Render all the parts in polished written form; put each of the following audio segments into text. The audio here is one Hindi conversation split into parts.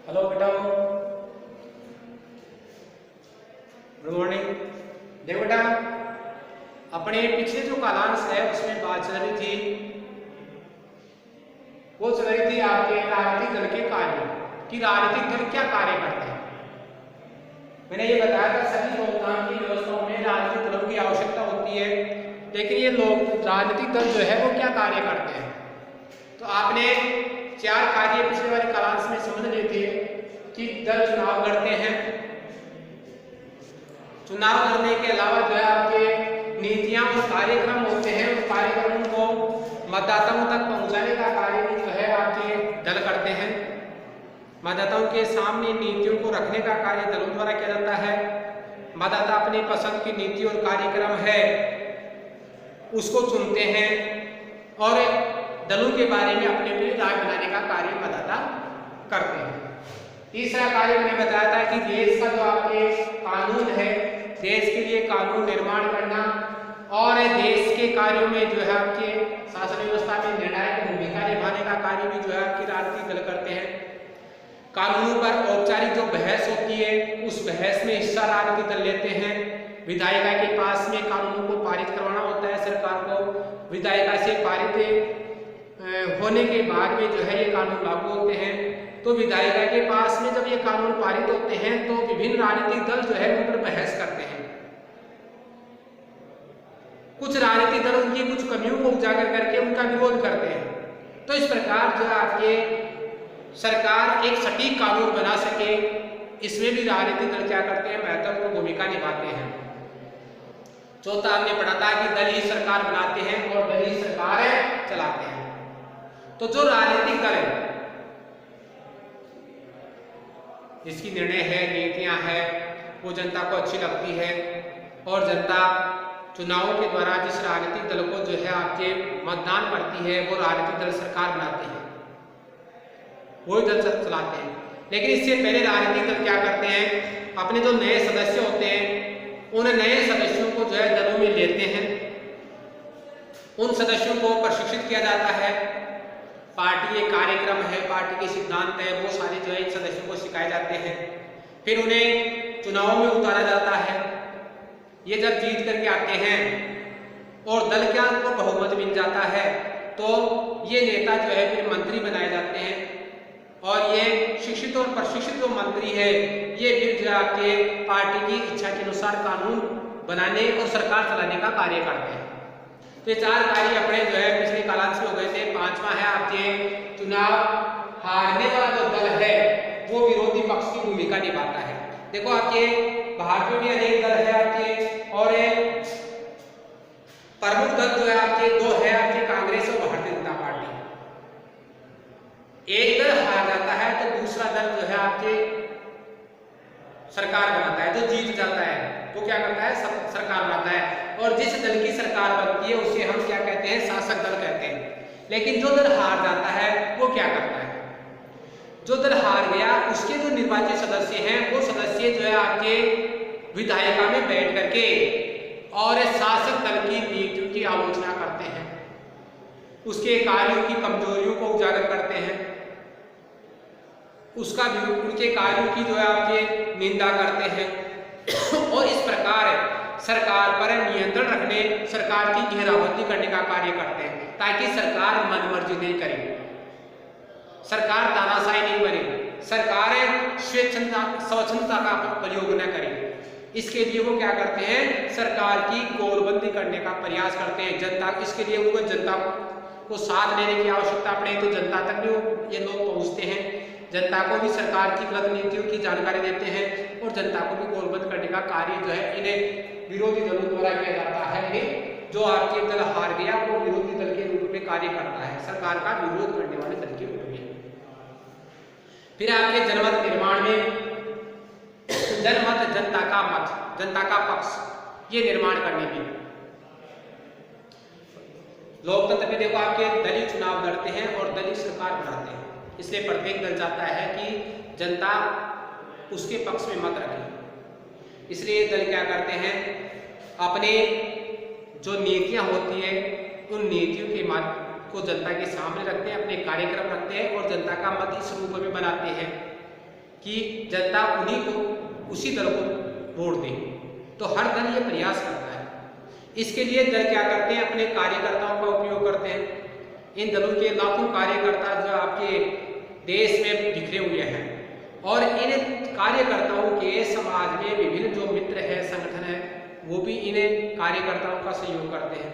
हेलो बेटा, गुड मॉर्निंग। देखो बेटा, अपने पिछले जो कालांश है उसमें बात चल रही थी, वो चल रही थी आपके राजनीतिक दल के कार्य कि राजनीतिक दल क्या कार्य करते हैं। मैंने ये बताया था सभी लोकतांत्रिक व्यवस्थाओं में राजनीतिक दलों की आवश्यकता होती है, लेकिन ये लोग राजनीतिक दल जो है वो क्या कार्य करते हैं। तो आपने 4 कार्य पिछले वाले कालांश में समझ लिए थे कि दल चुनाव करते हैं, चुनाव करने के अलावा जो है आपके नीतियां और कार्यक्रम होते हैं, उस कार्यक्रमों को मतदाताओं तक पहुंचाने का कार्य भी जो है आपके दल करते हैं। मतदाताओं के सामने नीतियों को रखने का कार्य दलों द्वारा किया जाता है। मतदाता अपनी पसंद की नीति और कार्यक्रम है उसको चुनते हैं और दलों के बारे में अपने अपनी राय बनाने का कार्य मतदाता करते हैं। तीसरा कार्य मैंने बताया था कि देश का जो आपके कानून है, देश के लिए कानून निर्माण करना और देश के कार्यों में जो है आपके शासन व्यवस्था में निर्णायक भूमिका निभाने का कार्य भी जो है आपके राजनीतिक दल करते हैं। कानूनों पर औपचारिक जो बहस होती है उस बहस में हिस्सा राजनीतिक दल लेते हैं। विधायिका के पास में कानूनों को पारित करवाना होता है सरकार को। विधायिका से पारित होने के बाद में जो है ये कानून लागू होते हैं। तो विधायिका के पास में जब ये कानून पारित होते हैं तो विभिन्न राजनीतिक दल जो है उन पर बहस करते हैं। कुछ राजनीतिक दल उनकी कुछ कमियों को उजागर करके उनका विरोध करते हैं। तो इस प्रकार जो आपके सरकार एक सटीक कानून बना सके, इसमें भी राजनीतिक दल क्या करते हैं, महत्वपूर्ण भूमिका निभाते हैं। चौथा हमने पढ़ा था कि दल ही सरकार बनाते हैं और दल ही सरकार चलाते हैं। तो जो राजनीतिक दल है जिसकी निर्णय है, नीतियां है, वो जनता को अच्छी लगती है और जनता चुनावों के द्वारा जिस राजनीतिक दल को जो है आपके मतदान करती है वो राजनीतिक दल सरकार बनाते हैं, वो दल चलाते हैं। लेकिन इससे पहले राजनीतिक दल क्या करते हैं, अपने जो नए सदस्य होते हैं उन नए सदस्यों को जो है दलों में लेते हैं। उन सदस्यों को प्रशिक्षित किया जाता है। पार्टी के कार्यक्रम है, पार्टी के सिद्धांत है, वो सारे जो है इन सदस्यों को सिखाए जाते हैं। फिर उन्हें चुनाव में उतारा जाता है। ये जब जीत करके आते हैं और दल क्या उनको बहुमत मिल जाता है तो ये नेता जो है फिर मंत्री बनाए जाते हैं और ये शिक्षित और प्रशिक्षित जो मंत्री है ये फिर जो आपके पार्टी की इच्छा के अनुसार कानून बनाने और सरकार चलाने का कार्य करते हैं। तो ये 4 कार्य अपने जो है पिछले कालांश में हो गए थे। 5वां है आपके चुनाव हारने वाला जो दल है वो विरोधी पक्ष की भूमिका निभाता है। देखो आपके भारतीय में अनेक दल है आपके और प्रमुख दल जो है आपके 2 है आपके कांग्रेस और भारतीय जनता पार्टी। एक दल हार जाता है तो दूसरा दल जो है आपके सरकार बनाता है। जो जीत जाता है वो क्या करता है, सरकार बनाता है। और जिस दल की सरकार बनती है उसे हम क्या कहते हैं, शासक दल कहते हैं। लेकिन जो दल हार जाता है वो क्या करता है, जो दल हार गया उसके जो निर्वाचित सदस्य हैं वो सदस्य जो है आपके विधायिका में बैठ करके और शासक दल की नीतियों की आलोचना करते हैं, उसके कार्यों की कमजोरियों को उजागर करते हैं, उसका उनके कार्यों की जो है आपके निंदा करते हैं और इस प्रकार सरकार पर नियंत्रण रखने, सरकार की घेराबंदी करने का कार्य करते हैं ताकि सरकार मनमर्जी नहीं करे, सरकार तानाशाही नहीं बने, सरकार स्वच्छंदता का प्रयोग न करे। इसके लिए वो क्या करते हैं, सरकार की गोलबंदी करने का प्रयास करते हैं। जनता इसके लिए उनको जनता को साथ लेने की आवश्यकता पड़े तो जनता तक भी ये लोग पहुंचते हैं, जनता को भी सरकार की गलत नीतियों की जानकारी देते हैं और जनता को भी गोलबंद करने का कार्य जो है इन्हें विरोधी दलों द्वारा किया जाता है। इन्हें जो आपके दल हार गया वो विरोधी दल के रूप में कार्य करता है, सरकार का विरोध करने वाले दल के रूप में। फिर आपके जनमत निर्माण में जनमत, जनता का मत, जनता का पक्ष, ये निर्माण करने में लोकतंत्र में देखो आपके दल ही चुनाव लड़ते हैं और दल ही सरकार बनाते हैं। इसलिए प्रत्येक दल चाहता है कि जनता उसके पक्ष में मत रखे। इसलिए दल क्या करते हैं, अपने जो नीतियां होती है उन नीतियों के को जनता के सामने रखते हैं, अपने कार्यक्रम रखते हैं और जनता का मत इस रूप में बनाते हैं कि जनता उन्हीं को, उसी दल को वोट दे। तो हर दल ये प्रयास करता है। इसके लिए दल क्या करते हैं, अपने कार्यकर्ताओं का उपयोग करते हैं। इन दलों के लाखों कार्यकर्ता जो आपके देश में बिखरे हुए हैं, और इन कार्यकर्ताओं के समाज में विभिन्न जो मित्र है, संगठन है, वो भी इन कार्यकर्ताओं का सहयोग करते हैं।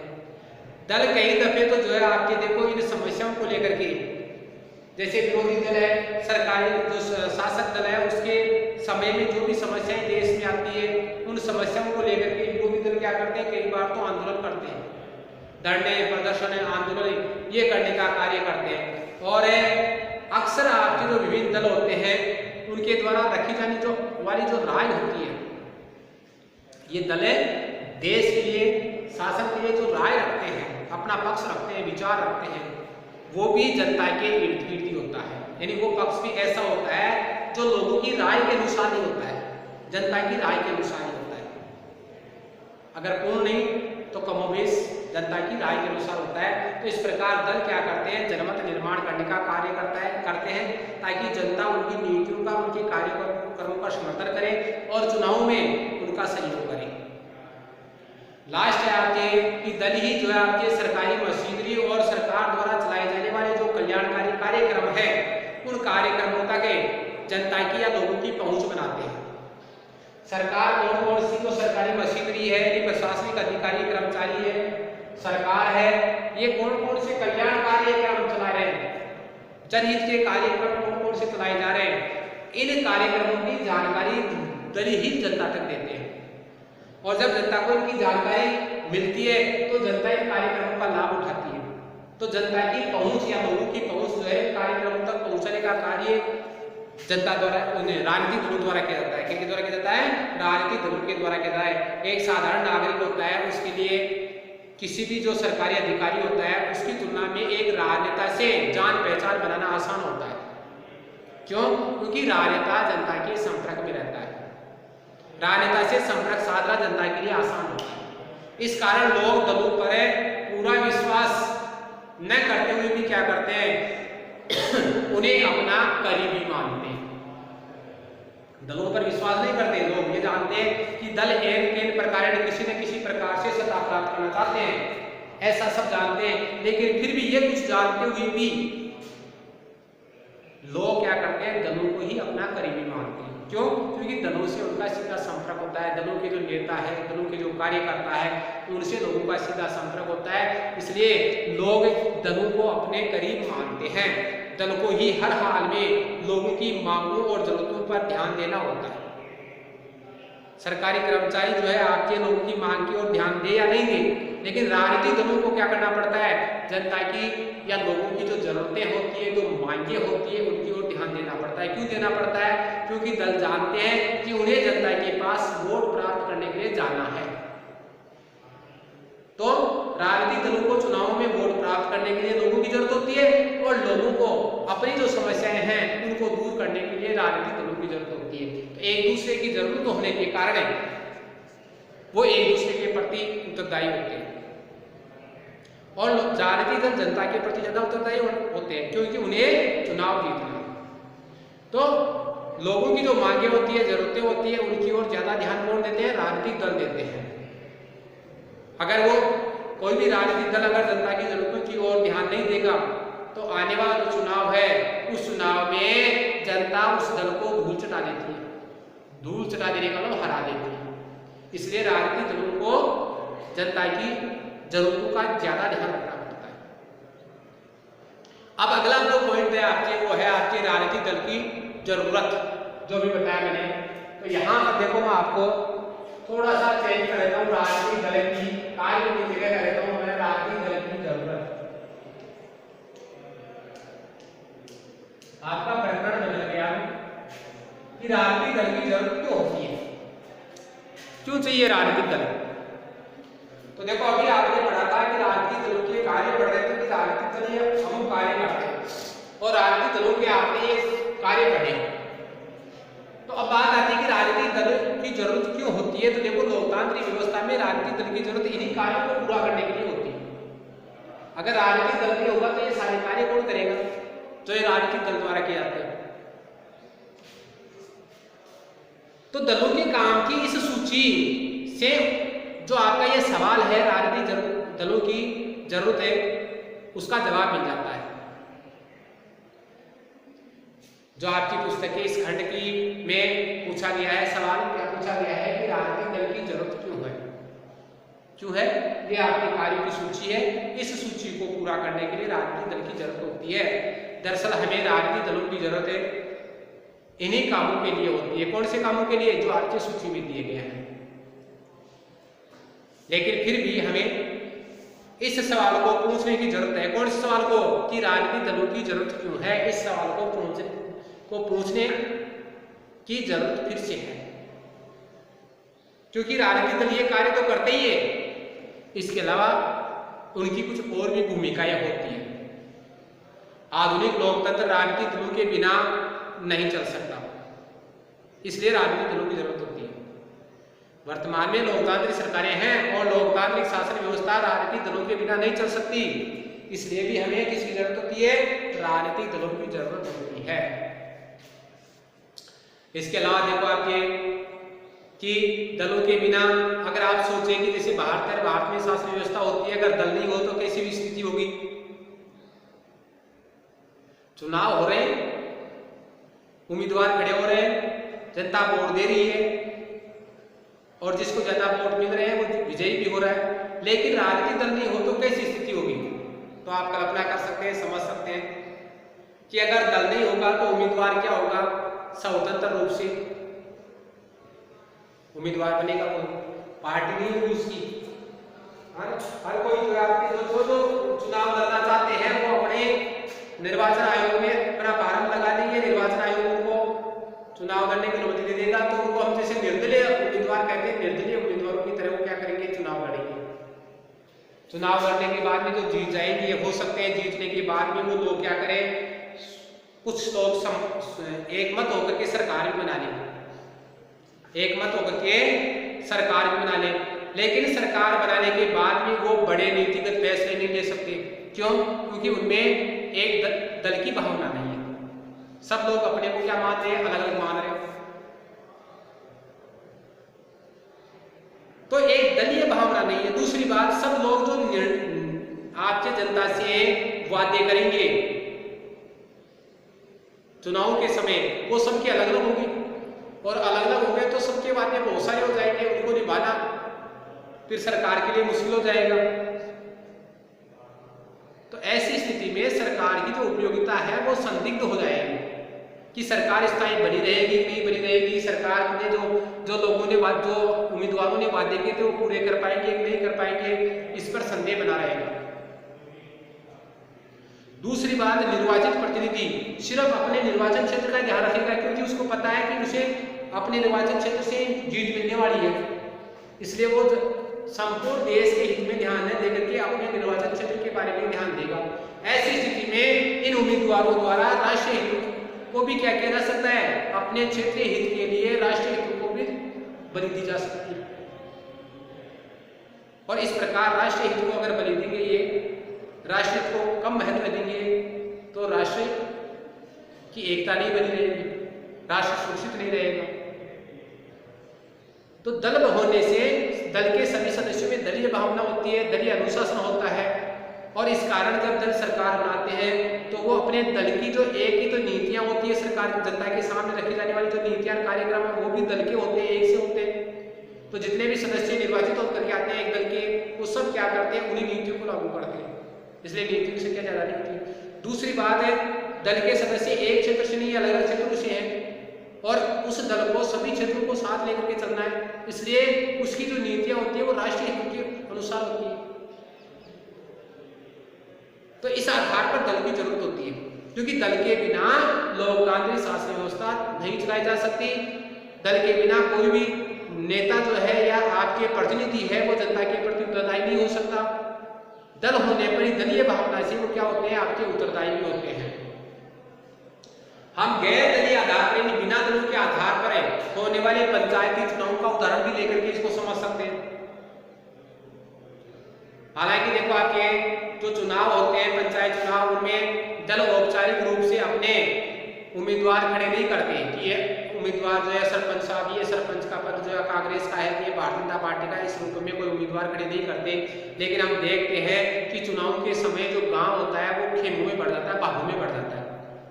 दल कई दफे तो जो है आपके देखो इन समस्याओं को लेकर के, जैसे विरोधी दल है, सरकारी जो शासक दल है, उसके समय में जो भी समस्याएं देश में आती है, उन समस्याओं को लेकर के विरोधी दल क्या करते हैं, कई बार तो आंदोलन करते हैं, धरने, प्रदर्शन, आंदोलन ये करने का कार्य करते हैं। और अक्सर आपके जो विभिन्न दल होते हैं, उनके द्वारा रखी जाने जो वाली जो राय होती है, ये दल देश के लिए, शासन के लिए जो राय रखते हैं, अपना पक्ष रखते हैं, विचार रखते हैं, वो भी जनता के इर्द गिर्द ही होता है। यानी वो पक्ष भी ऐसा होता है जो लोगों की राय के अनुसार नहीं होता है, जनता की राय के अनुसार ही होता है। अगर पूर्ण नहीं तो कमोबेश जनता की राय के अनुसार होता है। तो इस प्रकार दल क्या करते हैं, जनमत निर्माण करने का कार्य करते हैं, ताकि जनता उनकी नीतियों का, उनके कार्यक्रमों का समर्थन करे और चुनाव में उनका सहयोग करे। लास्ट है आपके कि दल ही जो है आपके सरकारी मशीनरी और सरकार द्वारा चलाए जाने वाले जो कल्याणकारी कार्यक्रम है, उन कार्यक्रमों तक जनता की या लोगों की पहुंच बनाते हैं। सरकार कौन कौन सी जो सरकारी मशीनरी है, यानी प्रशासनिक अधिकारी कर्मचारी है, सरकार है, ये कौन कौन से कल्याणकारी कार्यक्रम चला रहे हैं, जनहित के कार्यक्रम कौन कौन से चलाए जा रहे हैं, इन कार्यक्रमों की जानकारी दल ही जनता तक देते हैं। और जब जनता को इनकी जानकारी मिलती है तो जनता इन कार्यक्रमों का लाभ उठाती है। तो जनता की पहुंच या लोगों की पहुंच जो है कार्यक्रमों तक पहुंचाने का कार्य जनता द्वारा, उन्हें राजनीतिक दलों द्वारा किया जाता है। किसके द्वारा किया जाता है? राजनीतिक दलों के द्वारा किया जाता है। एक साधारण नागरिक होता है, उसके लिए किसी भी जो सरकारी अधिकारी होता है, उसकी तुलना में एक राजनेता से जान पहचान बनाना आसान होता है। क्यों? क्योंकि राजनेता जनता के संपर्क में रहता है, राजनेता से संपर्क साधना जनता के लिए आसान होता है। इस कारण लोग दलों पर पूरा विश्वास न करते हुए भी क्या करते हैं, उन्हें अपना करीबी मानते हैं। दलों पर विश्वास नहीं करते, लोग ये जानते हैं कि दल एक प्रकार किसी न किसी प्रकार से सत्ता प्राप्त करना चाहते हैं, ऐसा सब जानते हैं। लेकिन फिर भी ये कुछ जानते हुए भी लोग क्या करते हैं, दलों को ही अपना करीबी मानते हैं। क्यों? क्योंकि दलों से उनका सीधा संपर्क होता है, दलों के जो नेता है, दलों के जो कार्यकर्ता है, उनसे लोगों का सीधा संपर्क होता है। इसलिए लोग दलों को अपने करीब मानते हैं। दल को ही हर हाल में लोगों की मांगों और जरूरतों पर ध्यान देना होता है। सरकारी कर्मचारी जो है आपके लोगों की मांग की ओर ध्यान दे या नहीं दे, लेकिन राजनीतिक दलों को क्या करना पड़ता है, जनता की या लोगों की जो जरूरतें होती है, जो मांगे होती है, उनकी ओर ध्यान देना पड़ता है। क्यों देना पड़ता है? क्योंकि दल जानते हैं कि उन्हें जनता के पास वोट प्राप्त करने के लिए जाना है। तो राजनीतिक दलों को चुनाव में वोट प्राप्त करने के लिए लोगों की जरूरत होती है, और लोगों को अपनी जो समस्याएं हैं उनको दूर करने के लिए राजनीतिक दलों की जरूरत होती है। तो एक दूसरे की जरूरत होने के कारण वो एक दूसरे के प्रति उत्तरदायी होते हैं, और राजनीतिक दल जनता के प्रति ज्यादा उत्तरदायी होते हैं, क्योंकि उन्हें चुनाव जीतना है। तो लोगों की जो मांगे होती है, जरूरतें होती है, उनकी ओर ज्यादा ध्यान कौन देते हैं? राजनीतिक दल देते हैं। अगर वो कोई भी राजनीतिक दल अगर जनता की जरूरतों की ओर ध्यान नहीं देगा, तो आने वाला जो चुनाव है, उस चुनाव में जनता उस दल को धूल चटा देती है। धूल चटा देने का मतलब हरा देती है। इसलिए राजनीतिक दलों को जनता की जरूरतों का ज्यादा ध्यान रखना पड़ता है। अब अगला जो पॉइंट है आपके, वो है आपके राजनीतिक दल की जरूरत, जो भी बताया मैंने। तो यहाँ पर देखो, मैं आपको थोड़ा सा चेंज कर देता हूँ, राजनीतिक दल की कार्य की जगह कर देता हूँ मैं राजनीतिक दल की जरूरत। आपका प्रकरण बदल गया कि राजनीतिक दल की जरूरत क्यों होती है, क्यों चाहिए राजनीतिक दल। तो देखो, अभी आपने पढ़ा था कि राजनीतिक दलों के कार्य पढ़ रहे थे कि राजनीतिक दल ये हम कार्य करते हैं, और राजनीतिक दलों के आपने ये कार्य पढ़े। तो अब बात आती है कि राजनीतिक दल की जरूरत क्यों होती है। तो देखो, लोकतांत्रिक व्यवस्था में राजनीतिक दल की जरूरत इन्हीं कार्यों को पूरा करने के लिए होती है। अगर राजनीतिक दल नहीं होगा तो ये सारे कार्य कौन करेगा, जो ये राजनीतिक दल द्वारा किए जाते हैं। तो दलों के काम की इस सूची से जो आपका ये सवाल है राजनीतिक दलों की जरूरत है उसका जवाब मिल जाता है। जो आपकी पुस्तक के इस खंड की में पूछा गया है सवाल, क्या पूछा गया है कि राजनीतिक दल की जरूरत क्यों है? ये आपके कार्य की सूची है। इस सूची को पूरा करने के लिए राजनीतिक दल की जरूरत होती है। दरअसल हमें राजनीतिक दलों की जरूरत है इन्हीं कामों के लिए होती है। कौन से कामों के लिए? जो आपकी सूची में दिए गए हैं। लेकिन फिर भी हमें इस सवाल को पूछने की जरूरत है। कौन से सवाल को? कि राजनीतिक दलों की जरूरत क्यों है? इस सवाल को पूछने की जरूरत फिर से है, क्योंकि राजनीतिक दल ये कार्य तो करते ही है, इसके अलावा उनकी कुछ और भी भूमिकाएं होती हैं। आधुनिक लोकतंत्र राजनीतिक दलों के बिना नहीं चल सकता, इसलिए राजनीतिक दलों की जरूरत होती है। वर्तमान में लोकतांत्रिक सरकारें हैं और लोकतांत्रिक शासन व्यवस्था राजनीतिक दलों के बिना नहीं चल सकती, इसलिए भी हमें किसकी जरूरत होती है? राजनीतिक दलों की जरूरत होती है। इसके अलावा देखो आपके कि दलों के बिना अगर आप सोचें कि जैसे भारत में शासन व्यवस्था होती है, अगर दल नहीं हो तो कैसी भी स्थिति होगी? चुनाव हो रहे हैं, उम्मीदवार खड़े हो रहे हैं, जनता वोट दे रही है और जिसको ज्यादा वोट मिल रहे हैं वो विजयी भी हो रहा है, लेकिन राजनीतिक दल नहीं हो तो कैसी स्थिति होगी? तो आप कल्पना कर सकते हैं, समझ सकते हैं कि अगर दल नहीं होगा तो उम्मीदवार क्या होगा? स्वतंत्र रूप से उम्मीदवार बनेगा, कोई पार्टी नहीं होगी उसकी। हर कोई जो आपके जो चुनाव लड़ना चाहते हैं वो अपने निर्वाचन आयोग में अपना फार्म लगा देंगे, निर्वाचन आयोग उनको चुनाव लड़ने की अनुमति दे देगा, तो उनको हम जैसे निर्दलीय उम्मीदवार कहते हैं, निर्दलीय उम्मीदवारों की तरह वो क्या करेंगे? चुनाव लड़ेंगे। चुनाव लड़ने के बाद में जो जीत जाएंगे, हो सकते हैं जीतने के बाद में वो लोग क्या करें, कुछ लोग एक मत होकर के सरकार भी बना लें, एक मत होकर के सरकार भी बना लें, लेकिन सरकार बनाने के बाद में वो बड़े नीतिगत फैसले नहीं ले सकते। क्यों? क्योंकि उनमें एक दल की भावना नहीं है। सब लोग अपने को क्या मानते हैं? अलग अलग मान रहे हैं। तो एक दलीय भावना नहीं है। दूसरी बात, सब लोग जो आपके जनता से वादे करेंगे चुनाव के समय, वो सबके अलग अलग होंगे, और अलग अलग हो गए तो सबके वादे बहुत सारे हो जाएंगे, उनको निभाना फिर सरकार के लिए मुश्किल हो जाएगा। तो ऐसी स्थिति में सरकार की जो उपयोगिता है वो संदिग्ध हो जाएगी कि सरकार स्थायी बनी रहेगी नहीं बनी रहेगी, सरकार ने जो लोगों ने जो उम्मीदवारों ने वादे किए थे वो पूरे कर पाएंगे कि नहीं कर पाएंगे, इस पर संदेह बना रहेगा। दूसरी बात, निर्वाचित प्रतिनिधि सिर्फ अपने निर्वाचन क्षेत्र का ध्यान रखेगा, क्योंकि उसको पता है कि उसे अपने निर्वाचन क्षेत्र से जीत मिलने वाली है, इसलिए वो संपूर्ण देश के हित में ध्यान न देकर के अपने निर्वाचन क्षेत्र के बारे में ध्यान देगा। ऐसी स्थिति में इन उम्मीदवारों द्वारा राष्ट्रीय हित को भी क्या किया जा सकता है? अपने क्षेत्रीय हित के लिए राष्ट्रीय हित को भी बलि दी जा सकती है, और इस प्रकार राष्ट्रीय हित को अगर बलि दी गई है, राष्ट्रीय को कम महत्व देंगे तो राष्ट्र की एकता नहीं बनी रहेगी, राष्ट्र सुरक्षित नहीं रहेगा। तो दल होने से दल के सभी सदस्यों में दलीय भावना होती है, दलीय अनुशासन होता है, और इस कारण जब दल सरकार बनाते हैं तो वो अपने दल की जो एक ही तो नीतियां होती है, सरकार जनता के सामने रखी जाने वाली जो नीतियां कार्यक्रम है वो भी दल के होते हैं, एक से होते हैं। तो जितने भी सदस्य निर्वाचित होकर के आते हैं एक दल के, वो सब क्या करते हैं? उन्हीं नीतियों को लागू करते हैं, इसलिए नीतियों की संख्या ज्यादा नहीं होती। दूसरी बात है, दल के सदस्य एक क्षेत्र से नहीं अलग अलग क्षेत्रों से हैं, और उस दल को सभी क्षेत्रों को साथ लेकर के चलना है, इसलिए उसकी जो नीतियां होती है वो राष्ट्रीय हित के अनुसार होती है। तो इस आधार पर दल की जरूरत होती है, क्योंकि दल के बिना लोकतांत्रिक शासन व्यवस्था नहीं चलाई जा सकती। दल के बिना कोई भी नेता जो है या आपके प्रतिनिधि है वो जनता के प्रति उत्तरदायी नहीं हो सकता। दल होने पर ही दलीय भावना से वो क्या होते हैं? आपके उत्तरदायी भी होते हैं। हम गैर दलीय आधार पर, बिना दलों के आधार पर होने वाले पंचायती चुनाव का उदाहरण भी लेकर के इसको समझ सकते हैं। हालांकि देखो आपके जो चुनाव होते हैं पंचायत चुनाव, उनमें दल औपचारिक रूप से अपने उम्मीदवार खड़े नहीं करते कि ये उम्मीदवार जो है सरपंच साहब, ये सरपंच का पद जो है कांग्रेस का है, ये भारतीय जनता पार्टी का, इस रूप में कोई उम्मीदवार खड़े नहीं करते। लेकिन हम देखते हैं कि चुनाव के समय जो गांव होता है वो खेमों में बढ़ जाता है, बाहों में बढ़ जाता है,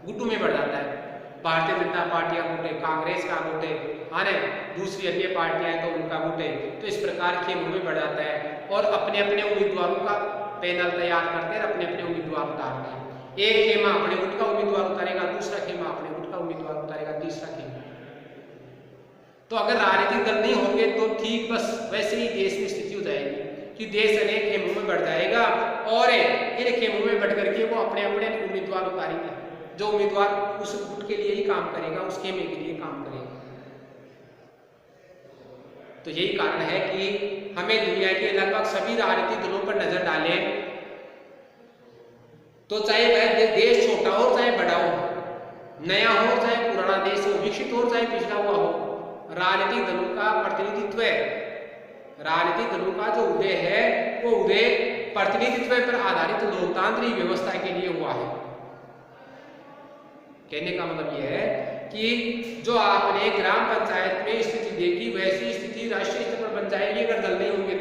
गुटों में बढ़ जाता है। भारतीय जनता पार्टी का गुटे, कांग्रेस का गुटे, आने दूसरी अन्य पार्टियां हैं तो उनका गुटे, तो इस प्रकार खेमों में बढ़ जाता है और अपने अपने उम्मीदवारों का पैनल तैयार करते हैं, अपने अपने उम्मीदवार उतारते हैं। एक खेमा अपने गुट का उम्मीदवार उतारेगा, दूसरा खेमा अपने गुट का उम्मीदवार उतारेगा, तीसरा खेमा। तो अगर राजनीतिक दल नहीं होंगे तो ठीक बस वैसे ही देश में स्थिति हो जाएगी कि देश अनेक खेमों में बढ़ जाएगा और इन खेमों में बढ़ करके वो अपने अपने उम्मीदवार उतारेंगे। जो उम्मीदवार उस गुट के लिए ही काम करेगा, उस खेमे के लिए काम करेगा। तो यही कारण है कि हमें दुनिया के लगभग सभी राजनीतिक दलों पर नजर डालें, तो चाहे वह देश छोटा हो चाहे बड़ा हो, नया हो चाहे पुराना देश हो, विकसित हो चाहे पिछड़ा हुआ हो, राजनीतिक दलों का प्रतिनिधित्व, राजनीतिक दलों का जो उदय है वो उदय प्रतिनिधित्व पर आधारित लोकतांत्रिक व्यवस्था के लिए हुआ है। कहने का मतलब यह है कि जो आपने ग्राम पंचायत में स्थिति देखी वैसी स्थिति राष्ट्रीय स्तर पर बन जाएगी अगर दल नहीं होंगे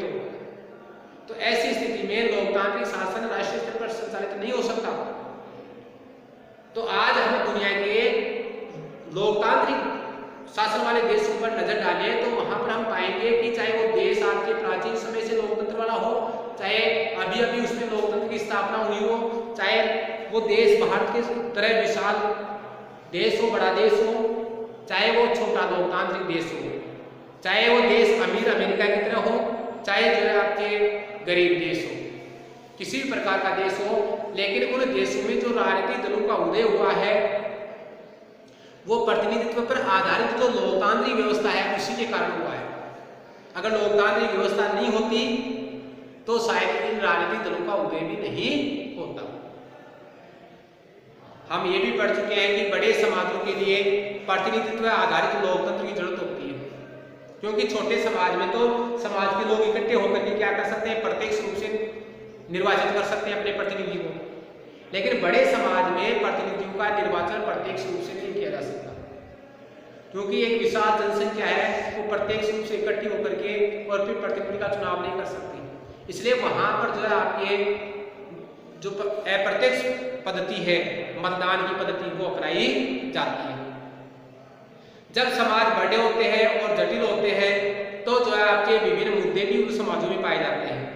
तो ऐसी स्थिति में लोकतांत्रिक शासन राष्ट्रीय स्तर पर संचालित नहीं हो सकता। तो आज हम दुनिया के लोकतांत्रिक शासन वाले देशों पर नजर डालें तो वहां पर हम पाएंगे कि चाहे वो देश आपके प्राचीन समय से लोकतंत्र वाला हो, चाहे अभी अभी उसमें लोकतंत्र की स्थापना हुई हो, चाहे वो देश भारत के तरह विशाल देश हो, बड़ा देश हो, चाहे वो छोटा लोकतांत्रिक देश हो, चाहे वो देश अमीर अमेरिका की तरह हो, चाहे जो है आपके गरीब देश हो, किसी भी प्रकार का देश हो, लेकिन उन देशों में जो राजनीतिक दलों का उदय हुआ है वो प्रतिनिधित्व पर आधारित जो लोकतांत्रिक व्यवस्था है उसी के कारण हुआ है। अगर लोकतांत्रिक व्यवस्था नहीं होती तो शायद इन राजनीतिक दलों का उदय भी नहीं होता। हम ये भी पढ़ चुके हैं कि बड़े समाजों के लिए प्रतिनिधित्व आधारित लोकतंत्र की जरूरत होती है, क्योंकि छोटे समाज में तो समाज के लोग इकट्ठे होकर के क्या कर सकते हैं, प्रत्यक्ष रूप से निर्वाचित कर सकते हैं अपने प्रतिनिधि को, लेकिन बड़े समाज में प्रतिनिधियों का निर्वाचन प्रत्यक्ष रूप से नहीं किया जा सकता, क्योंकि एक विशाल जनसंख्या है वो प्रत्यक्ष रूप से इकट्ठी होकर के और फिर प्रतिनिधि का चुनाव नहीं कर सकती। इसलिए वहां पर जो है आपके जो अप्रत्यक्ष पद्धति है मतदान की पद्धति वो अपनाई जाती है। जब समाज बड़े होते हैं और जटिल होते हैं तो जो है आपके विभिन्न मुद्दे भी उन समाजों में पाए जाते हैं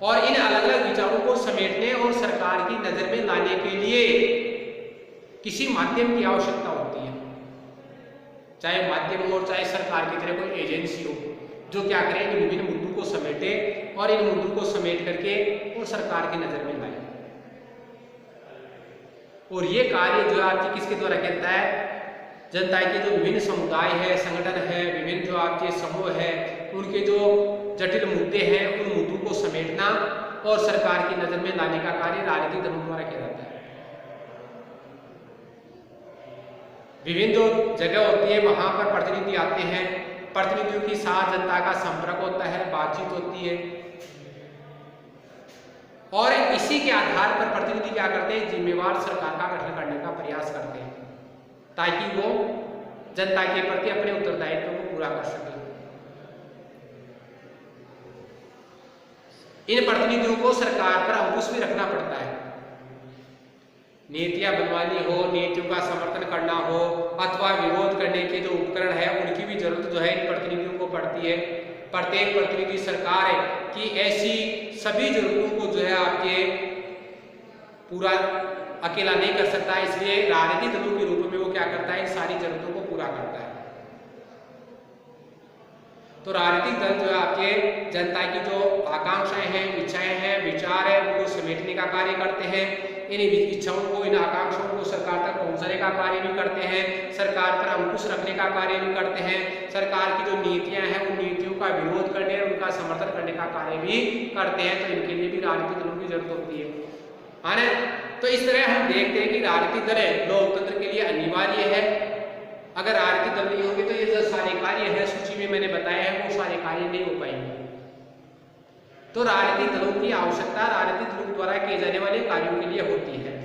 और इन अलग अलग विचारों को समेटने और सरकार की नजर में लाने के लिए किसी माध्यम की आवश्यकता होती है, चाहे माध्यम हो चाहे सरकार की तरह कोई एजेंसी हो जो क्या करे, इन विभिन्न मुद्दों को समेटे और इन मुद्दों को समेट करके और सरकार की नजर में लाए। और ये कार्य जो है आपकी किसके द्वारा करता है, जनता के जो विभिन्न समुदाय है, संगठन है, विभिन्न जो आपके समूह है, उनके जो जटिल मुद्दे हैं उन मुद्दों को समेटना और सरकार की नजर में लाने का कार्य राजनीतिक दलों द्वारा किया जाता है। विभिन्न जो जगह होती है वहां पर प्रतिनिधि आते हैं, प्रतिनिधियों के साथ जनता का संपर्क होता है, बातचीत होती है और इसी के आधार पर प्रतिनिधि क्या करते हैं, जिम्मेवार सरकार का गठन करने का प्रयास करते हैं ताकि वो जनता के प्रति अपने उत्तरदायित्व को पूरा कर सके। इन प्रतिनिधियों को सरकार पर अंकुश भी रखना पड़ता है, नीतियां बनवानी हो, नीतियों का समर्थन करना हो अथवा विरोध करने के जो उपकरण है उनकी भी जरूरत जो है इन प्रतिनिधियों को पड़ती है। प्रत्येक प्रतिनिधि सरकार की ऐसी सभी जरूरतों को जो है आपके पूरा अकेला नहीं कर सकता, इसलिए राजनीतिक दलों के रूप में वो क्या करता है, इन सारी जरूरतों को पूरा करता है। तो राजनीतिक दल जो है आपके जनता की जो आकांक्षाएं हैं, इच्छाएं हैं, विचार है उनको समेटने का कार्य करते हैं, इन इच्छाओं को, इन आकांक्षाओं को सरकार तक पहुंचाने का कार्य भी करते हैं, सरकार पर अंकुश रखने का कार्य भी करते हैं, सरकार की जो नीतियां हैं उन नीतियों का विरोध करने और उनका समर्थन करने का कार्य भी करते हैं। तो इनके लिए भी राजनीतिक दलों की जरूरत होती है ना। तो इस तरह हम देखते हैं कि राजनीतिक दल लोकतंत्र के लिए अनिवार्य है। अगर राजनीतिक दल नहीं होंगे तो ये जो सारे कार्य है सूची में मैंने बताया है वो सारे कार्य नहीं हो पाएंगे। तो राजनीतिक दलों की आवश्यकता राजनीतिक दलों द्वारा किए जाने वाले कार्यों के लिए होती है।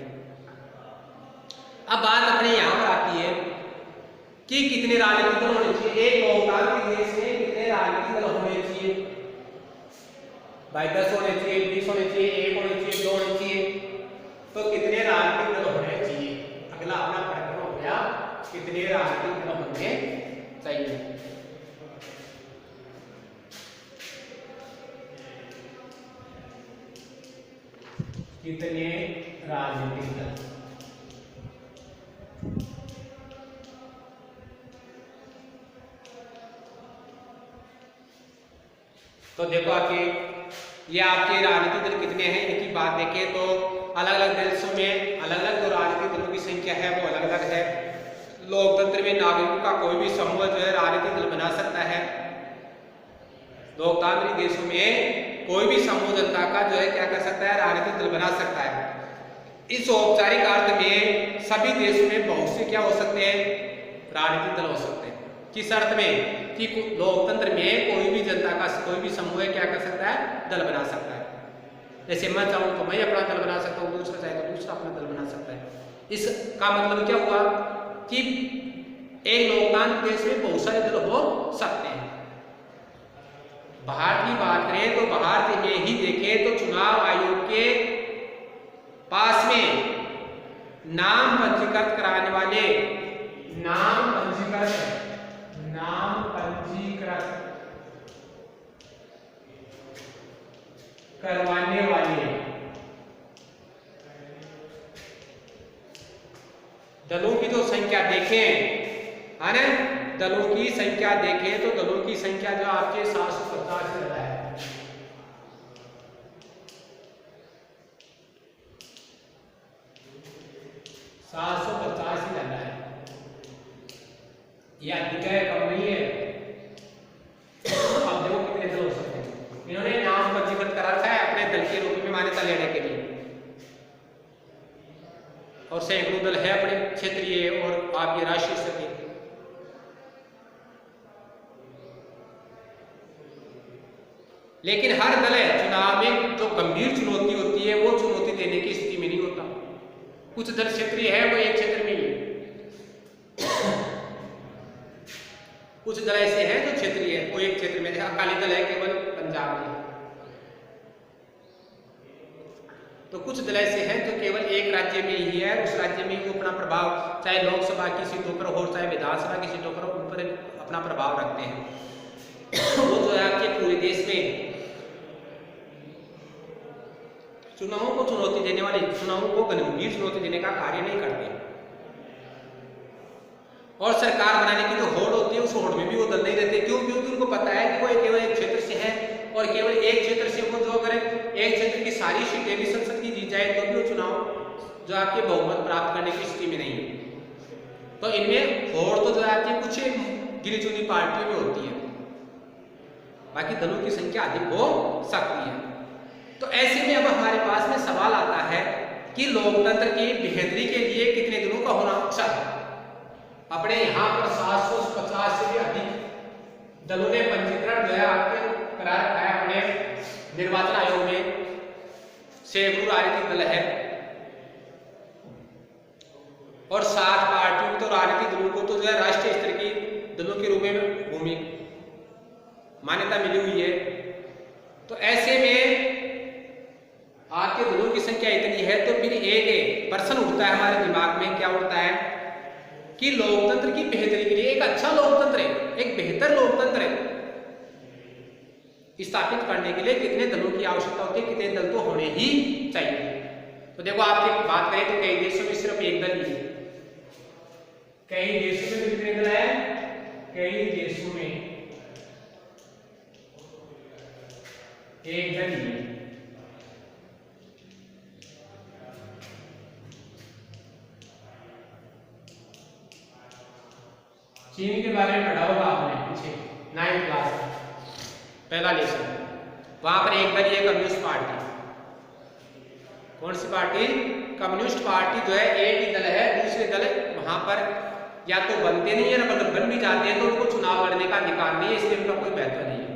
अब बात अपने यहाँ पर आती है कि कितने राजनीतिक दल होने चाहिए, एक लोकतांत्रिक देश में कितने राजनीतिक दल होने चाहिए। भाई 10 होने चाहिए, 20 होने चाहिए, 1 होने चाहिए, 2 होने चाहिए, तो कितने राजनीतिक दल होने चाहिए। अगला अपना प्रश्न हो गया कितने राजनीतिक दल होने चाहिए। कितने राजनीतिक दल। तो देखो आपके ये आपके राजनीतिक दल कितने हैं इनकी बात देखें तो अलग अलग देशों में अलग अलग जो राजनीतिक दलों की संख्या है वो अलग अलग है। लोकतंत्र में नागरिकों का कोई भी समूह जो है राजनीतिक दल बना सकता है। लोकतांत्रिक देशों में कोई भी समूह जनता का जो है क्या कर सकता है, राजनीतिक दल बना सकता है। इस औपचारिक अर्थ में सभी देशों में बहुत से क्या हो सकते हैं, राजनीतिक दल हो सकते हैं। किस अर्थ में कि लोकतंत्र में कोई भी जनता का कोई भी समूह क्या कर सकता है, दल बना सकता है। जैसे मैं चाहूँ तो मैं अपना दल बना सकता हूँ, दूसरा चाहे तो दूसरा अपना दल बना सकता है। इसका मतलब क्या हुआ कि एक लोकतांत्रिक देश में बहुत सारे दल हो सकते हैं। भारत की बात करें तो भारत में ही देखें तो चुनाव आयोग के पास में नाम पंजीकृत कराने वाले, नाम पंजीकृत करवाने वाले दलों की जो संख्या देखें, है ना, दलों की संख्या देखें तो दलों की संख्या जो आपके 750 से ज्यादा है। 750 से ज्यादा है, यह अधिक है कम नहीं है। अब देखो कितने दल हो सकते हैं। इन्होंने नाम पंजीकृत करा रखा है अपने दल के रूप में मान्यता लेने के लिए, और सैकड़ों दल है अपने क्षेत्रीय और आपके राष्ट्रीय स्तर के। लेकिन हर दल है चुनाव में जो गंभीर चुनौती होती है वो चुनौती देने की स्थिति में नहीं होता। कुछ दल क्षेत्रीय है वो एक क्षेत्र में ही, कुछ दल ऐसे हैं जो क्षेत्रीय है वो एक क्षेत्र में। अकाली दल है केवल पंजाब में, तो कुछ दल ऐसे हैं जो केवल एक राज्य में ही है, उस राज्य में ही वो अपना प्रभाव चाहे लोकसभा की सीटों पर हो चाहे विधानसभा की सीटों पर उन पर अपना प्रभाव रखते हैं। वो जो है आपके पूरे देश में चुनावों को चुनौती देने वाले, चुनावों को गंभीर चुनौती देने का कार्य नहीं करते। और सरकार बनाने की जो होड़ होती है उस होड़ में भी वो दल नहीं रहते। क्यों? क्योंकि उनको पता है कि वो केवल एक क्षेत्र से है और केवल एक क्षेत्र से वो जो अगर एक क्षेत्र की सारी सीटें भी संसद की जीत जाए तो भी वो चुनाव जो आपके बहुमत प्राप्त करने की स्थिति में नहीं है। तो इनमें होड़ तो जो आपकी कुछ गिनी चुनी पार्टियों में होती है, बाकी दलों की संख्या अधिक हो सकती है। तो ऐसे में अब हमारे पास में सवाल आता है कि लोकतंत्र की बेहतरी के लिए कितने दलों का होना चाहिए। अपने यहाँ पर 750 से भी अधिक दलों ने पंजीकरण जो है आपके करा रखा है अपने निर्वाचन आयोग में। सैकड़ों राजनीतिक दल है और 7 पार्टियों तो राजनीतिक दलों को तो जो है राष्ट्रीय स्तर की दलों के रूप में भूमि मान्यता मिली हुई है। तो ऐसे में आपके दलों की संख्या इतनी है तो फिर एक प्रश्न उठता है हमारे दिमाग में, क्या उठता है कि लोकतंत्र की बेहतरी के लिए, एक अच्छा लोकतंत्र है, एक बेहतर लोकतंत्र स्थापित करने के लिए कितने दलों की आवश्यकता होती है, कितने दल तो होने ही चाहिए। तो देखो आपकी बात करें तो कई देशों में सिर्फ एक दल ही है। कई देशों में कितने दल है? कई देशों में एक दल ही है। चीन के बारे में पढ़ा होगा आपने पीछे 9th क्लास में, पहला लेसन। वहां पर एक दल है कम्युनिस्ट पार्टी। कौन सी पार्टी? कम्युनिस्ट पार्टी जो है एक ही दल है, दूसरे दल वहां पर या तो बनते नहीं है ना बन भी जाते हैं तो उनको चुनाव लड़ने का अधिकार नहीं है, इसलिए उनका कोई महत्व नहीं है।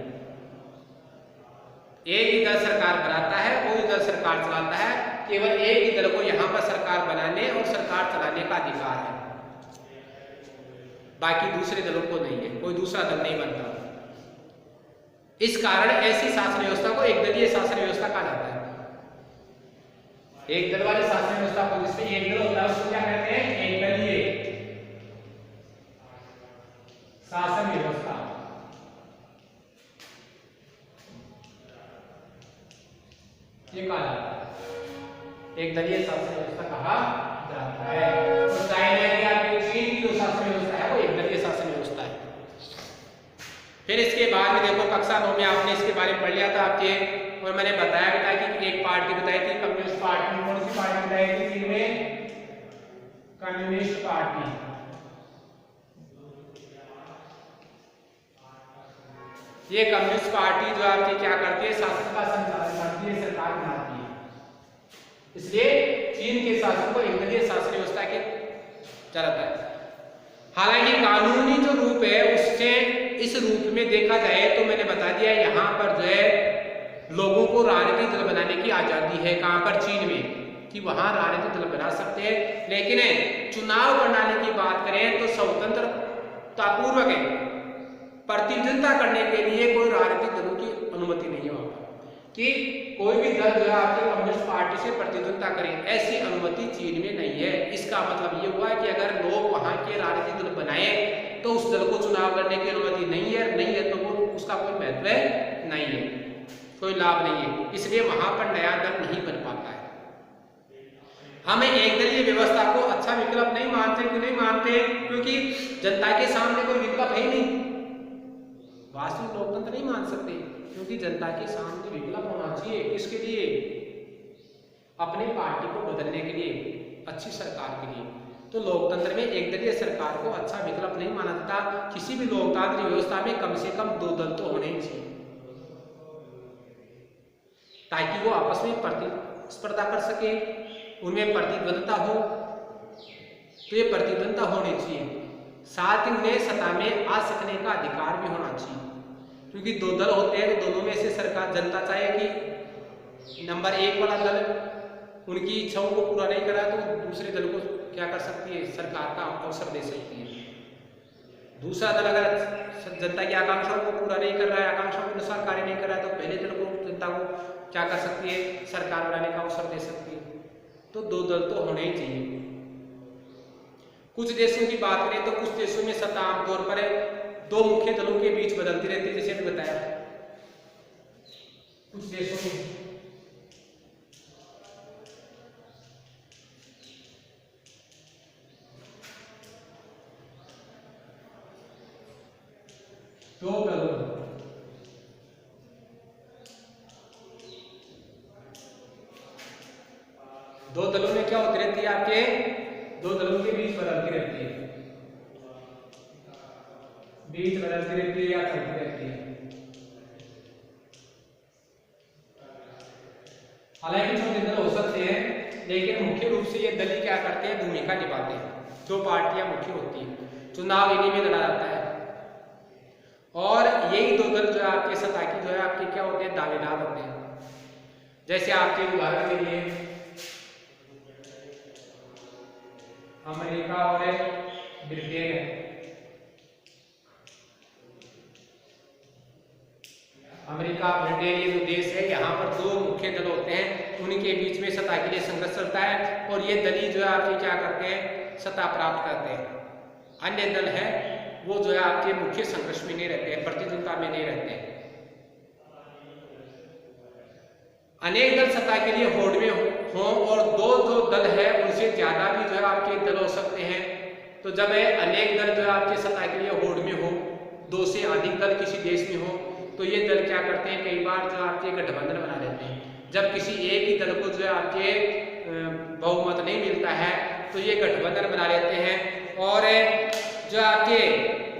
एक ही दल सरकार बनाता है, कोई दल सरकार चलाता है, केवल एक ही दल को यहाँ पर सरकार बनाने और सरकार चलाने का अधिकार है। बाकी दूसरे दलों को नहीं है, कोई दूसरा दल नहीं बनता। इस कारण ऐसी शासन व्यवस्था को एक दलीय शासन व्यवस्था कहा जाता है। एक दल वाली शासन व्यवस्था को, जिसमें एक दल होता है, उसको क्या कहते हैं? एक दलीय शासन व्यवस्था। ये कहा जाता है, एक दलीय शासन व्यवस्था कहा जाता है। तो चाइना की आपकी चीन की जो शासन व्यवस्था है वो एक दलीय शासन व्यवस्था है। फिर इसके बाद में देखो कक्षा 9 में आपने इसके बारे में पढ़ लिया था आपके, और मैंने बताया भी था कि एक पार्टी बताई थी कम्युनिस्ट पार्टी। कौन सी पार्टी बताई थी चीन में? Communist party. ये कम्युनिस्ट पार्टी जो आपकी क्या करती है? शासन का संचालन करती है, सरकार बनाती है। इसलिए चीन के शासन को एक दलीय शासन व्यवस्था के चलता है। हालांकि कानूनी जो रूप है उससे इस रूप में देखा जाए तो मैंने बता दिया यहाँ पर जो है लोगों को राजनीतिक दल बनाने की आजादी है। कहाँ पर? चीन में, कि वहां राजनीतिक दल बना सकते हैं। लेकिन चुनाव प्रणाली की बात करें तो स्वतंत्रतापूर्वक प्रतिद्वंदिता करने के लिए कोई राजनीतिक दलों की अनुमति नहीं है वहां पर, कि कोई भी दल जो है आपकी कम्युनिस्ट पार्टी से प्रतिद्वंदिता करे, ऐसी अनुमति चीन में नहीं है। इसका मतलब ये हुआ कि अगर लोग वहां के राजनीतिक दल बनाए तो उस दल को चुनाव करने की अनुमति नहीं है तो वो उसका कोई महत्व नहीं है, कोई लाभ नहीं है। इसलिए वहां पर नया दल नहीं बन पाता है। हमें एक दलीय व्यवस्था को अच्छा विकल्प नहीं मानते। क्यों नहीं मानते? क्योंकि जनता के सामने कोई विकल्प है ही नहीं। वास्तविक लोकतंत्र नहीं मान सकते, क्योंकि जनता के सामने विकल्प होना चाहिए। किसके लिए? अपने पार्टी को बदलने के लिए, अच्छी सरकार के लिए। तो लोकतंत्र में एक दलीय सरकार को अच्छा विकल्प नहीं माना जाता। किसी भी लोकतांत्रिक व्यवस्था में कम से कम 2 दल तो होने ही चाहिए, ताकि वो आपस में प्रतिस्पर्धा कर सके, उनमें प्रतिद्वंदिता हो। तो ये प्रतिद्वंदिता होनी चाहिए। साथ ही उन्हें सत्ता में आ सकने का अधिकार भी होना चाहिए, क्योंकि 2 दल होते हैं तो दोनों में से सरकार, जनता चाहे कि नंबर 1 वाला दल उनकी इच्छाओं को पूरा नहीं करा तो दूसरे दल को क्या कर सकती है? सरकार का अवसर दे सकती है। दूसरा दल अगर जनता की आकांक्षाओं को पूरा नहीं कर रहा है, आकांक्षाओं के अनुसार कार्य नहीं कर रहा है, तो पहले दल को, जनता को क्या कर सकती है? सरकार बनाने का अवसर दे सकती है। तो 2 दल तो होने ही चाहिए। कुछ देशों की बात करें तो कुछ देशों में सत्ता आमतौर पर 2 मुख्य दलों के बीच बदलती रहती है, जैसे अभी बताया। कुछ देशों में 2 दलों, दो दलों में क्या होती रहती है? आपके 2 दलों के बीच बदलती रहती है, बीच बदलती रहती है या चलती रहती है। हालांकि छोटे दल हो सकते हैं, लेकिन मुख्य रूप से ये दल क्या करते हैं? भूमिका निभाते हैं। 2 पार्टियां मुख्य होती हैं, चुनाव इन्हीं में लड़ा जाता है, और यही 2 दल जो है आपके सत्ता की जो है आपके क्या होते हैं? दावेदार होते हैं। जैसे आपके उदाहरण के लिए अमेरिका और ब्रिटेन है। अमेरिका, ब्रिटेन ये जो देश है, यहाँ पर 2 मुख्य दल होते हैं, उनके बीच में सत्ता के लिए संघर्ष चलता है, और ये दलीय जो है आपके क्या करते हैं? सत्ता प्राप्त करते हैं। अन्य दल है वो जो है आपके मुख्य संघर्ष में नहीं रहते हैं, प्रतिद्वंदिता में नहीं रहते हैं। अनेक दल सत्ता के लिए होड़ में हो और 2 जो दल है उनसे ज्यादा भी जो है आपके दल हो सकते हैं। तो जब अनेक दल जो है आपके सत्ता के लिए होड़ में हो, 2 से अधिक दल किसी देश में हो, तो ये दल क्या करते हैं? कई बार जो आपके गठबंधन बना लेते हैं। जब किसी एक ही दल को जो है आपके बहुमत नहीं मिलता है तो ये गठबंधन बना लेते हैं, और जो आपके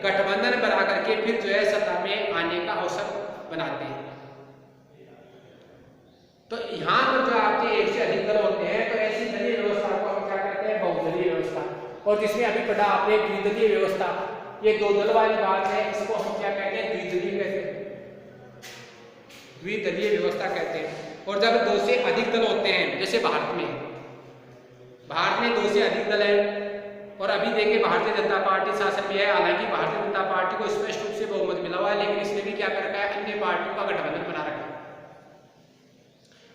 गठबंधन बना करके फिर जो है सत्ता में आने का अवसर बनाते हैं। तो यहाँ पर जो आपके 1 से अधिक दल होते हैं, तो ऐसी दलीय व्यवस्था को हम क्या कहते हैं? बहुदलीय व्यवस्था। और जिसमें अभी पढ़ा आपने द्विदलीय व्यवस्था, ये 2 दल वाली बात है, इसको हम क्या कहते हैं? द्विदलीय कहते हैं, द्विदलीय व्यवस्था कहते हैं। और जब 2 से अधिक दल होते हैं, जैसे भारत में 2 से अधिक दल है, और अभी देखिए भारतीय जनता पार्टी शासन में है, हालांकि भारतीय जनता पार्टी को स्पष्ट रूप से बहुमत मिला हुआ है, लेकिन इसने भी क्या कर रखा है, अन्य पार्टियों का गठबंधन बना रखा है,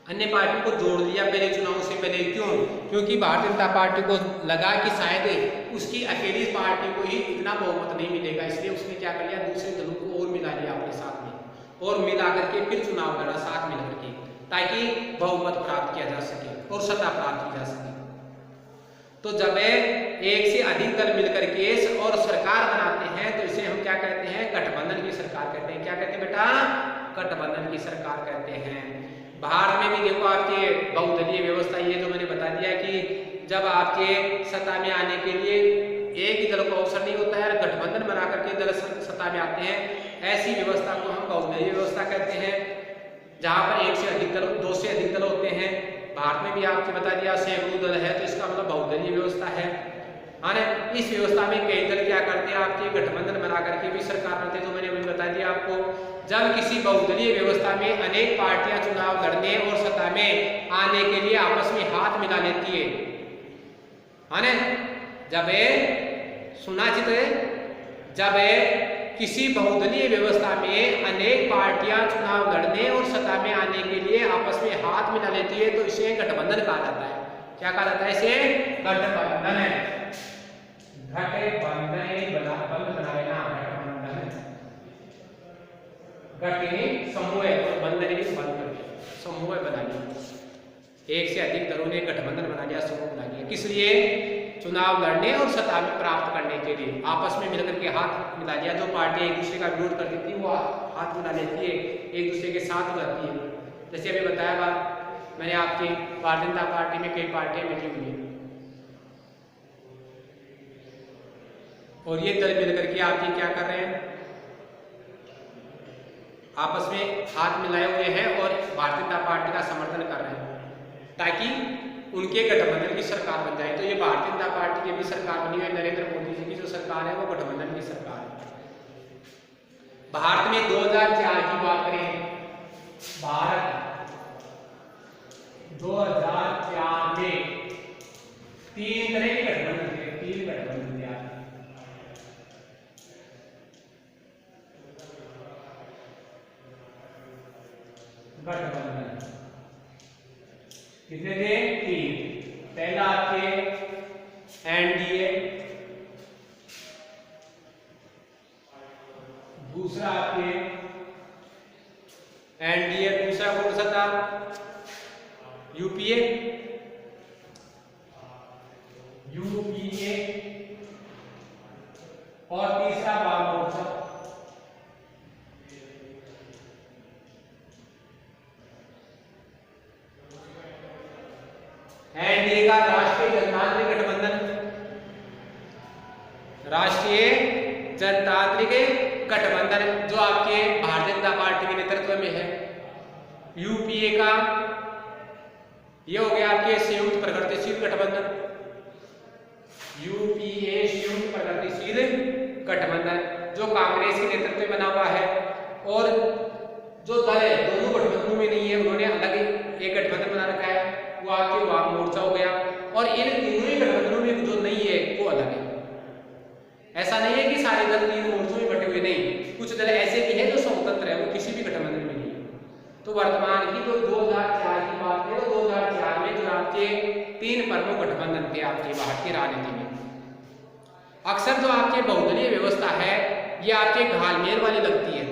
अन्य पार्टियों को जोड़ लिया पहले चुनाव से पहले। क्यों? क्योंकि भारतीय जनता पार्टी को लगा कि शायद उसकी अकेली पार्टी को ही इतना बहुमत नहीं मिलेगा, इसलिए उसने क्या कर लिया, दूसरे दलों को और मिला लिया अपने साथ में और मिला करके फिर चुनाव लड़ा साथ मिलकर के, ताकि बहुमत प्राप्त किया जा सके और सत्ता प्राप्त की जा सके। तो जब एक से अधिक दल मिलकर के और सरकार बनाते हैं तो इसे हम क्या कहते हैं, गठबंधन की सरकार कहते हैं। क्या कहते हैं बेटा? गठबंधन की सरकार कहते हैं। भारत में भी देखो आपके बहुदलीय व्यवस्था, ये जो मैंने बता दिया कि जब आपके सत्ता में आने के लिए एक ही दल को अवसर नहीं होता है, गठबंधन बना करके दल सत्ता में आते हैं, ऐसी व्यवस्था को हम बहुदलीय व्यवस्था कहते हैं, जहां पर एक से अधिक दल, दो से अधिक दल होते हैं। भारत में भी आपको बता दिया सैकड़ों दल है, तो इसका मतलब बहुदलीय व्यवस्था है। हाँ ना, इस व्यवस्था में कई दल क्या करते हैं, आपके गठबंधन बना करके भी सरकार बनते हैं। तो मैंने अभी बता दिया आपको, जब किसी बहुदलीय व्यवस्था में अनेक पार्टियां चुनाव लड़ने और सत्ता में आने के लिए आपस में हाथ मिला लेती है, हाँ ना, जब सुना चित्र, जब किसी बहुदलीय व्यवस्था में अनेक पार्टियां चुनाव लड़ने और सत्ता में आने के लिए आपस में हाथ मिला लेती है, तो इसे गठबंधन कहा जाता है। क्या कहा जाता है? इसे गठबंधन है। गठबंधन समूह और बंधन समूह बना लिया, एक से अधिक दलों ने गठबंधन बना लिया, समूह बना लिया। किस लिए? चुनाव लड़ने और सत्ता में प्राप्त करने के लिए आपस में मिलकर के हाथ मिला लिया। जो पार्टी एक दूसरे का विरोध करती थी वो हाथ मिला लेती है, एक दूसरे के साथ हो जाती है। जैसे अभी बताया बात मैंने आपकी, भारतीय जनता पार्टी में कई पार्टियां मिली हुई है और ये दल मिलकर के आपकी क्या कर रहे हैं, आपस में हाथ मिलाए हुए हैं और भारतीय जनता पार्टी का समर्थन कर रहे हैं ताकि उनके गठबंधन की सरकार बन जाए। तो ये भारतीय जनता पार्टी की भी सरकार बनी हुई है, नरेंद्र मोदी जी की जो सरकार है वो गठबंधन की सरकार है। भारत में 2004 की बात करें, भारत 2004 में 3 तरह के गठबंधन थे, 3 गठबंधन थे। गठबंधन कितने थे? 3। पहला आपके एनडीए, दूसरा आपके एनडीए, दूसरा कौन सा था? यूपीए, और तीसरा वाम मोर्चा। एनडीए का राष्ट्रीय जनतांत्रिक गठबंधन, राष्ट्रीय जनतांत्रिक गठबंधन जो आपके भारतीय जनता पार्टी के नेतृत्व में है। यूपीए का ये हो गया आपके संयुक्त प्रगतिशील गठबंधन, यूपीए संयुक्त प्रगतिशील गठबंधन जो कांग्रेस के नेतृत्व में बना हुआ है। और जो दल है दोनों गठबंधनों में नहीं है, उन्होंने अलग एक गठबंधन बना रखा है, वो आपके वाम मोर्चा हो गया। और इन तीनों ही गठबंधनों में जो नहीं है वो अलग है। ऐसा नहीं है कि सारे दल 3 मोर्चों में बटे हुए, नहीं, कुछ दल ऐसे भी हैं जो स्वतंत्र है, वो किसी भी गठबंधन में नहीं है। तो वर्तमान की जो 2004 की बात है, तो 2004 में जो आपके 3 प्रमुख गठबंधन थे आपके भारतीय राजनीति में। अक्सर जो आपके बहुदलीय व्यवस्था है ये आपके घालमेल वाली लगती है।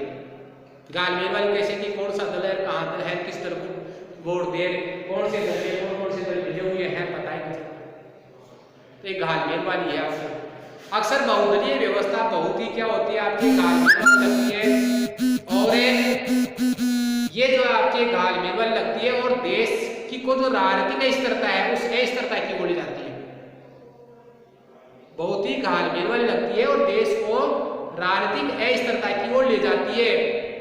घालमेल वाली कैसे कि कौन सा दल है, कहाँ दल है, किस दल को वोट दे, कौन से दल में कौन से दल मिले हुए हैं पता ही नहीं चलता। तो एक घालमेल वाली है आपकी। अक्सर बहुदलीय व्यवस्था बहुत ही क्या होती है आपकी, घालमेल लगती है। और ये जो आपके घालमेल वाली लगती है और देश की को जो राजनीतिक स्थिरता है उस अस्थिरता की बोली जाती है। बहुत ही घालमेल वाली लगती है और देश को राजनीतिक अस्थिरता की ओर ले जाती है।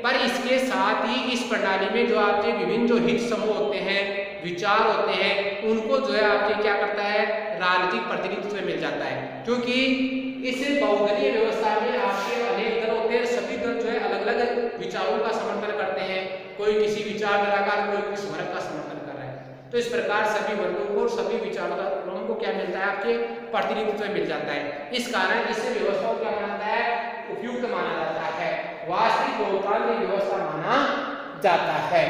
पर इसके साथ ही इस प्रणाली में जो आपके विभिन्न जो हित समूह होते हैं, विचार होते हैं, उनको जो है आपके क्या करता है, राजनीतिक प्रतिनिधित्व मिल जाता है। क्योंकि इस बहुदलीय व्यवस्था में आपके अनेक दल होते हैं, सभी दल जो है अलग अलग विचारों का समर्थन करते हैं। कोई किसी विचारधारा का, कोई किसी वर्ग का समर्थन कर रहा है। तो इस प्रकार सभी वर्गों को और सभी विचारों को क्या मिलता है, आपके प्रतिनिधित्व मिल जाता है। इस कारण इस व्यवस्था को क्या माना जाता है, उपयुक्त माना जाता है, वास्तविक लोकतांत्रिक व्यवस्था माना जाता है।